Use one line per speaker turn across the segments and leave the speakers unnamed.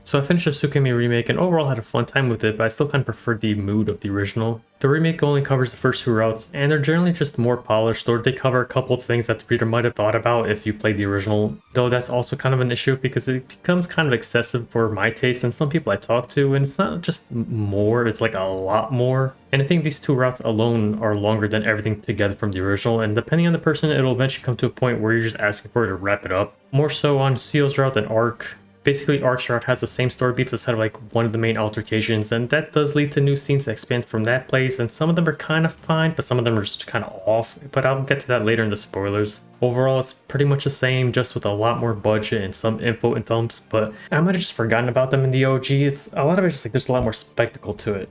So I finished the Tsukihime Remake and overall had a fun time with it, but I still kind of prefer the mood of the original. The remake only covers the first two routes, and they're generally just more polished, or they cover a couple of things that the reader might have thought about if you played the original. Though that's also kind of an issue because it becomes kind of excessive for my taste and some people I talk to, and it's not just more, it's like a lot more. And I think these two routes alone are longer than everything together from the original, and depending on the person, it'll eventually come to a point where you're just asking for it to wrap it up. More so on Seal's route than Arc. Basically, Arc's route has the same story beats instead of like one of the main altercations, and that does lead to new scenes that expand from that place, and some of them are kind of fine, but some of them are just kind of off, but I'll get to that later in the spoilers. Overall, it's pretty much the same, just with a lot more budget and some info and dumps, but I might have just forgotten about them in the OG. It's a lot of it's just like there's a lot more spectacle to it.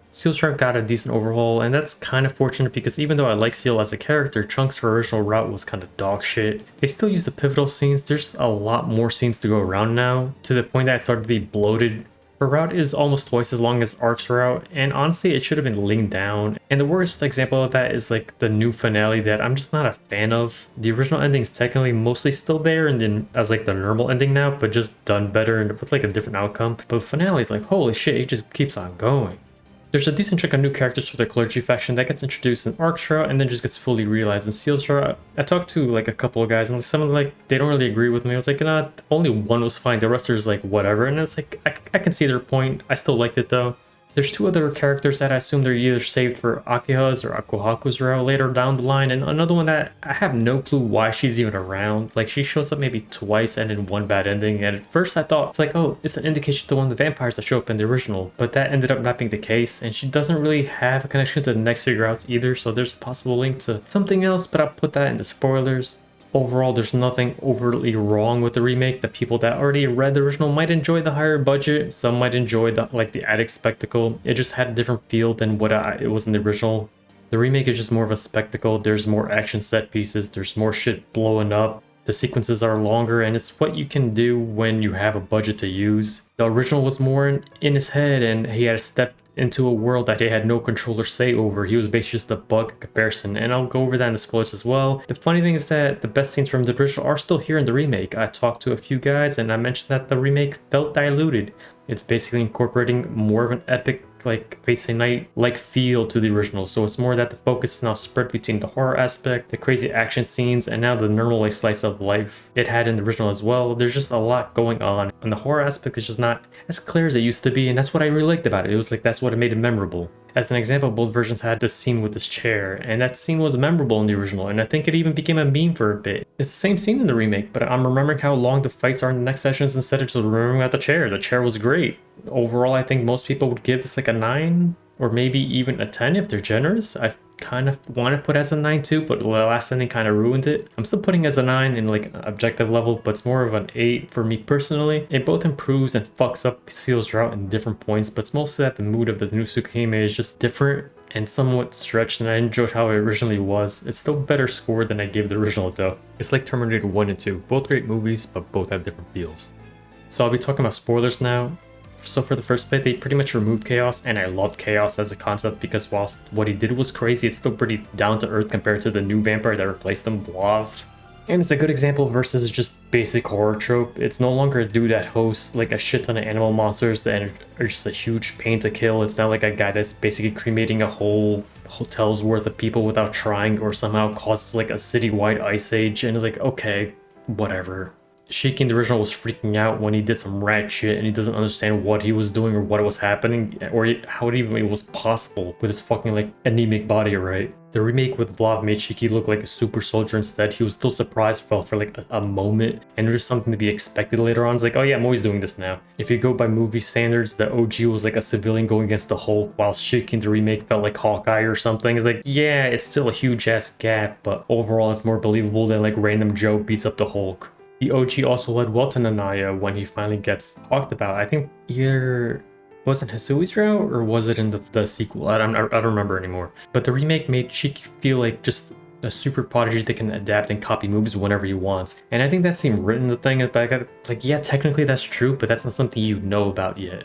Seal's route got a decent overhaul, and that's kind of fortunate because even though I like Seal as a character, Chunk's original route was kind of dog shit. They still use the pivotal scenes, there's a lot more scenes to go around now, to the point that it started to be bloated. Her route is almost twice as long as Arc's route, and honestly it should have been leaned down. And the worst example of that is like the new finale that I'm just not a fan of. The original ending is technically mostly still there and then as like the normal ending now, but just done better and with like a different outcome. But finale is like, holy shit, it just keeps on going. There's a decent chunk of new characters for the clergy faction that gets introduced in Arc's route and then just gets fully realized in Seal's route. I talked to like a couple of guys and some of them like they don't really agree with me. I was like, nah, only one was fine, the rest is like whatever, and it's like I can see their point. I still liked it though. There's two other characters that I assume they're either saved for Akiha's or Akuhaku's route later down the line, and another one that I have no clue why she's even around. Like, she shows up maybe twice and in one bad ending, and at first I thought, it's like, oh, it's an indication to one of the vampires that show up in the original, but that ended up not being the case, and she doesn't really have a connection to the next few routes either, so there's a possible link to something else, but I'll put that in the spoilers. Overall, there's nothing overtly wrong with the remake. The people that already read the original might enjoy the higher budget. Some might enjoy the added spectacle. It just had a different feel than what it was in the original. The remake is just more of a spectacle. There's more action set pieces. There's more shit blowing up. The sequences are longer, and it's what you can do when you have a budget to use. The original was more in his head, and he had to step into a world that he had no control or say over. He was basically just a bug in comparison, and I'll go over that in the spoilers as well. The funny thing is that the best scenes from the original are still here in the remake. I talked to a few guys and I mentioned that the remake felt diluted. It's basically incorporating more of an epic, like Fate Night like feel to the original, so it's more that the focus is now spread between the horror aspect, the crazy action scenes, and now the normal like slice of life it had in the original as well. There's just a lot going on, and the horror aspect is just not as clear as it used to be, and that's what I really liked about it. It was like that's what made it memorable. As an example, both versions had this scene with this chair, and that scene was memorable in the original, and I think it even became a meme for a bit. It's the same scene in the remake, but I'm remembering how long the fights are in the next sessions instead of just remembering about the chair. The chair was great. Overall, I think most people would give this like a 9 or maybe even a 10 if they're generous. I kind of want to put as a 9 too, but the last ending kind of ruined it. I'm still putting as a 9 in like an objective level, but it's more of an 8 for me personally. It both improves and fucks up Seal's route in different points, but it's mostly that the mood of the new Tsukihime is just different and somewhat stretched, and I enjoyed how it originally was. It's still better scored than I gave the original though. It's like Terminator 1 and 2, both great movies, but both have different feels. So I'll be talking about spoilers now. So for the first bit, they pretty much removed Chaos, and I loved Chaos as a concept because whilst what he did was crazy, it's still pretty down to earth compared to the new vampire that replaced him, Vlav. And it's a good example versus just basic horror trope. It's no longer a dude that hosts like a shit ton of animal monsters that are just a huge pain to kill. It's not like a guy that's basically cremating a whole hotel's worth of people without trying, or somehow causes like a citywide ice age, and it's like, okay, whatever. Shiki in the original was freaking out when he did some rat shit and he doesn't understand what he was doing or what was happening or how it even was possible with his fucking like anemic body, right? The remake with Vlav made Shiki look like a super soldier instead. He was still surprised for like a moment, and there's something to be expected later on. It's like, oh yeah, I'm always doing this now. If you go by movie standards, the OG was like a civilian going against the Hulk, while Shiki in the remake felt like Hawkeye or something. It's like, yeah, it's still a huge ass gap, but overall it's more believable than like random Joe beats up the Hulk. The OG also led well to Nanaya when he finally gets talked about. I think either was it Hisui's route or was it in the sequel? I don't remember anymore. But the remake made Shiki feel like just a super prodigy that can adapt and copy movies whenever he wants. And I think that seemed written the thing, but like, yeah, technically that's true, but that's not something you know about yet.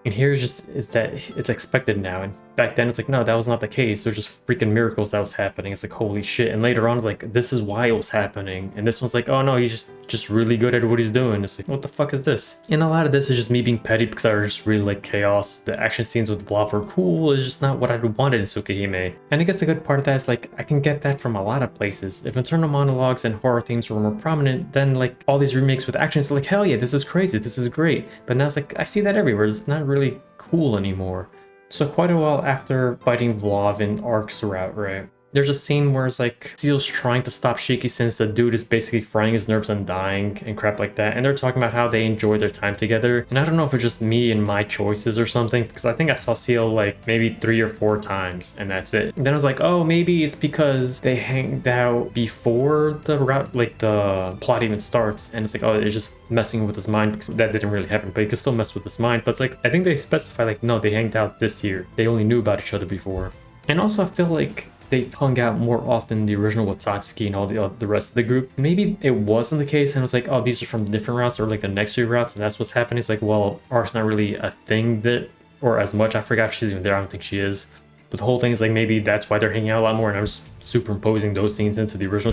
And here is that it's expected now, and back then it's like, no, that was not the case. There's just freaking miracles that was happening. It's like, holy shit. And later on, like, this is why it was happening. And this one's like, oh no, he's just really good at what he's doing. It's like, what the fuck is this? And a lot of this is just me being petty because I just really like chaos. The action scenes with Vlad were cool. It's just not what I wanted in Tsukihime. And I guess the good part of that is like, I can get that from a lot of places. If internal monologues and horror themes were more prominent, then like all these remakes with action, it's like, hell yeah, this is crazy. This is great. But now it's like, I see that everywhere. It's not really cool anymore. So quite a while after fighting Vlad in Ark's route, right? There's a scene where it's like Seal's trying to stop Shiki since the dude is basically frying his nerves and dying and crap like that. And they're talking about how they enjoy their time together. And I don't know if it's just me and my choices or something, because I think I saw Seal like maybe 3 or 4 times and that's it. And then I was like, oh, maybe it's because they hanged out before the route, like the plot even starts. And it's like, oh, they're just messing with his mind, because that didn't really happen, but he could still mess with his mind. But it's like, I think they specify like, no, they hanged out this year. They only knew about each other before. And also I feel like they hung out more often in the original with Satsuki and all the rest of the group. Maybe it wasn't the case and it was like, oh, these are from different routes or like the next few routes and that's what's happening. It's like, well, Ark's not really a thing that, or as much, I forgot if she's even there, I don't think she is. But the whole thing is like, maybe that's why they're hanging out a lot more, and I'm just superimposing those scenes into the original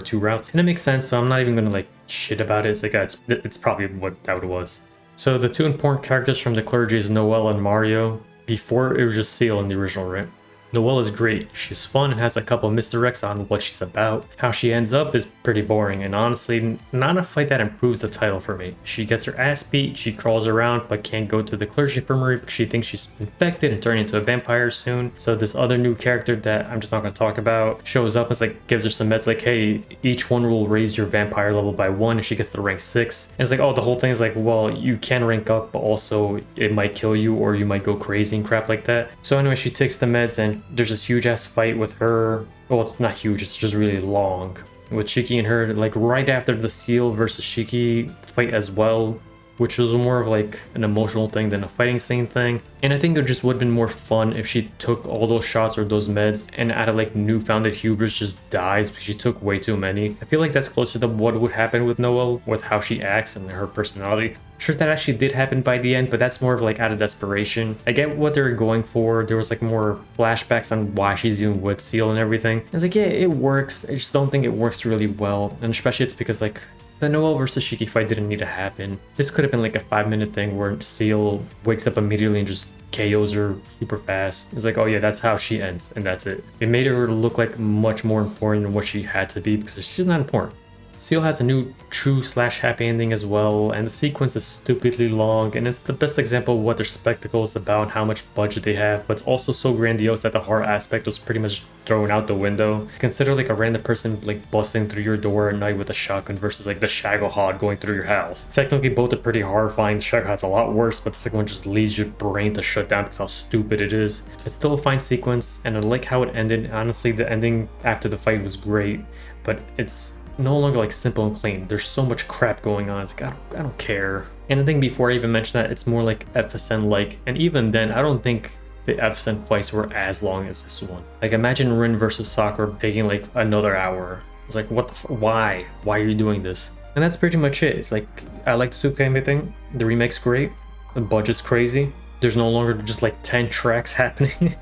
two routes. And it makes sense, so I'm not even gonna like shit about it. It's like, it's probably what that was. So the 2 important characters from the clergy is Noelle and Mario. Before it was just Seal in the original, right? Noelle is great. She's fun and has a couple misdirects on what she's about. How she ends up is pretty boring and honestly not a fight that improves the title for me. She gets her ass beat, she crawls around but can't go to the clergy infirmary because she thinks she's infected and turning into a vampire soon. So this other new character that I'm just not going to talk about shows up and like gives her some meds like, hey, each one will raise your vampire level by 1 and she gets to rank 6. And it's like, oh, the whole thing is like, well, you can rank up but also it might kill you or you might go crazy and crap like that. So anyway, she takes the meds and there's this huge ass fight with her. Well, it's not huge, it's just really long. With Shiki and her, like right after the Seal versus Shiki fight as well, which was more of like an emotional thing than a fighting scene thing. And I think it just would have been more fun if she took all those shots or those meds and out of like newfounded hubris just dies because she took way too many. I feel like that's closer to what would happen with Noelle, with how she acts and her personality. Sure, that actually did happen by the end, but that's more of like out of desperation. I get what they're going for. There was like more flashbacks on why she's even with Seal and everything. And it's like, yeah, it works. I just don't think it works really well. And especially it's because like the Noelle versus Shiki fight didn't need to happen. This could have been like a 5-minute thing where Seal wakes up immediately and just KOs her super fast. It's like, oh yeah, that's how she ends, and that's it. It made her look like much more important than what she had to be because she's not important. Seal has a new true/happy ending as well, and the sequence is stupidly long, and it's the best example of what their spectacle is about and how much budget they have, but it's also so grandiose that the horror aspect was pretty much thrown out the window. Consider like a random person like busting through your door at night with a shotgun versus like the Shagohod going through your house. Technically both are pretty horrifying. The Shagohod's a lot worse, but the second one just leaves your brain to shut down because how stupid it is. It's still a fine sequence, and I like how it ended. Honestly, the ending after the fight was great, but it's no longer like simple and clean. There's so much crap going on. It's like, I don't care. And I think before I even mentioned that, it's more like FSN like, and even then I don't think the FSN fights were as long as this one. Like imagine Rin versus Sakura taking like another hour. It's like, what the why are you doing this? And that's pretty much it. It's like, I like the Tsukihime thing. The remake's great. The budget's crazy. There's no longer just like 10 tracks happening.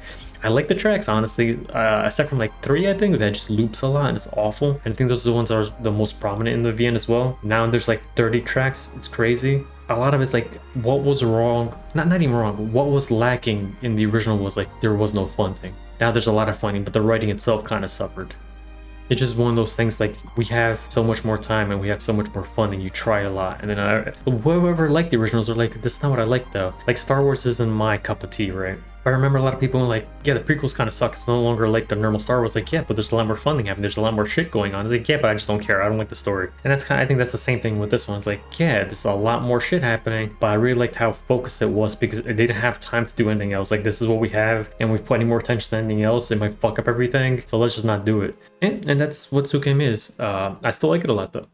I like the tracks, honestly, except from like 3, I think, that just loops a lot and it's awful. And I think those are the ones that are the most prominent in the VN as well. Now there's like 30 tracks, it's crazy. A lot of it's like, what was wrong, not even wrong, what was lacking in the original was like, there was no fun thing. Now there's a lot of funny, but the writing itself kind of suffered. It's just one of those things like, we have so much more time and we have so much more fun and you try a lot. And then whoever liked the originals are like, this is not what I like though. Like Star Wars isn't my cup of tea, right? I remember a lot of people were like, yeah, the prequels kind of suck. It's no longer like the normal Star Wars. Like, yeah, but there's a lot more funding happening. There's a lot more shit going on. It's like, yeah, but I just don't care. I don't like the story. And that's kind of, I think that's the same thing with this one. It's like, yeah, there's a lot more shit happening, but I really liked how focused it was because they didn't have time to do anything else. Like, this is what we have, and we've put any more attention to anything else, it might fuck up everything. So let's just not do it. And that's what Tsukihime is. I still like it a lot though.